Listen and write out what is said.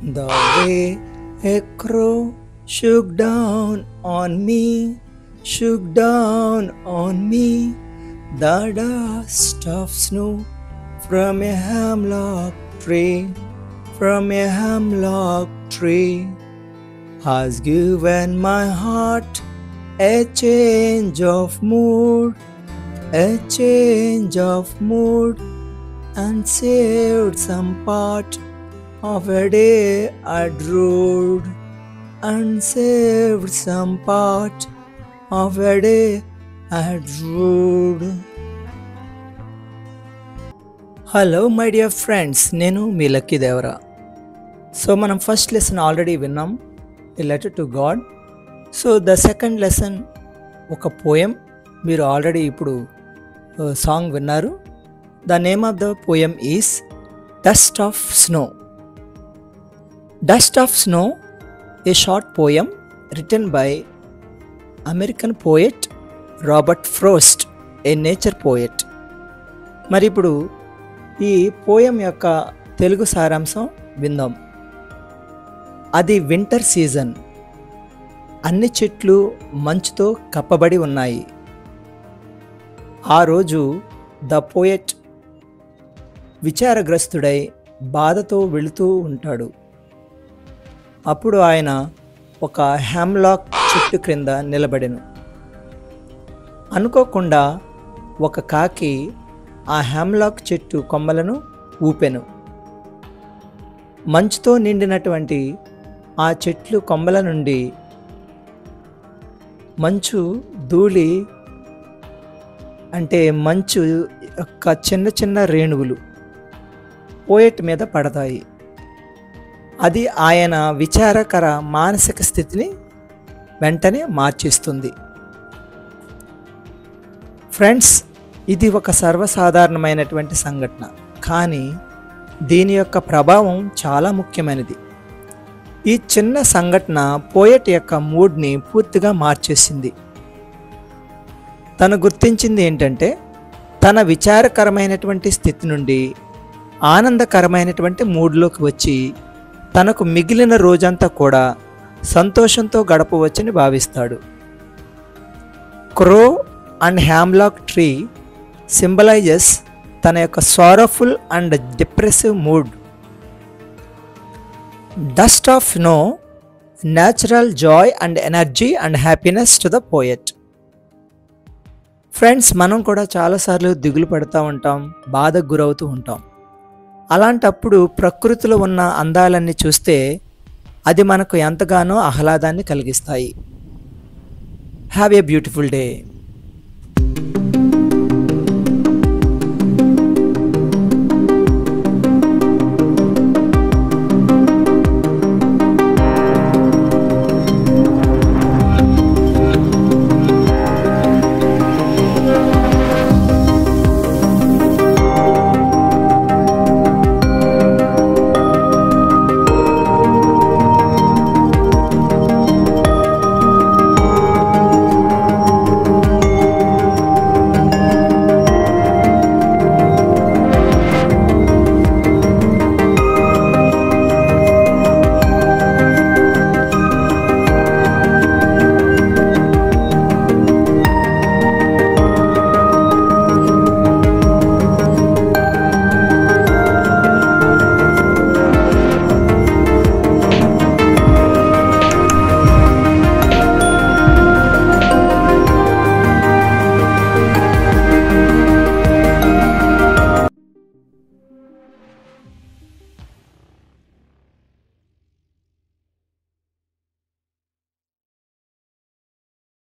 The way a crow shook down on me, shook down on me, the dust of snow from a hemlock tree, from a hemlock tree, has given my heart a change of mood, a change of mood, and saved some part of a day I'd ruled, and saved some part of a day I'd ruled. Hello my dear friends, నేను మీ లక్కీ దేవరా. So మనం first lesson already విన్నాం, a letter to God. So the second lesson ఒక poem. మీరు already ఇప్పుడు song విన్నారు. The name of the poem is dust of snow. Dust of snow, a short poem written by American poet Robert Frost, a nature poet. మరి ఇప్పుడు ఈ poem యొక్క తెలుగు సారాంశం విందాం. అది వింటర్ సీజన్. అన్ని చెట్లు మంచుతో కప్పబడి ఉన్నాయి. ఆ రోజు ద పోయెట్ విచారగ్రస్తుడై బాధతో వెళుతూ ఉంటాడు. అప్పుడు ఆయన ఒక హ్యామ్లాక్ చెట్టు క్రింద నిలబడెను. అనుకోకుండా ఒక కాకి ఆ హ్యామ్లాక్ చెట్టు కొమ్మలను ఊపెను. మంచుతో నిండినటువంటి ఆ చెట్లు కొమ్మల నుండి మంచు ధూళి, అంటే మంచు యొక్క చిన్న చిన్న రేణువులు పోయెట్ మీద పడతాయి. అది ఆయన విచారకర మానసిక స్థితిని వెంటనే మార్చేస్తుంది. ఫ్రెండ్స్, ఇది ఒక సర్వసాధారణమైనటువంటి సంఘటన, కానీ దీని యొక్క ప్రభావం చాలా ముఖ్యమైనది. ఈ చిన్న సంఘటన పోయెట్ యొక్క మూడ్ని పూర్తిగా మార్చేసింది. తను గుర్తించింది ఏంటంటే, తన విచారకరమైనటువంటి స్థితి నుండి ఆనందకరమైనటువంటి మూడ్లోకి వచ్చి తనకు మిగిలిన రోజంతా కూడా సంతోషంతో గడపవచ్చని భావిస్తాడు. క్రో అండ్ హ్యామ్లాక్ ట్రీ సింబలైజెస్ తన యొక్క sorrowful and depressive mood. Dust of snow, natural Joy and energy and happiness to the poet. Friends, మనం కూడా చాలాసార్లు దిగులు పడుతూ ఉంటాం, బాధకు గురవుతూ ఉంటాం. అలాంటప్పుడు ప్రకృతిలో ఉన్న అందాలన్నీ చూస్తే అది మనకు ఎంతగానో ఆహ్లాదాన్ని కలిగిస్తాయి. Have a beautiful day.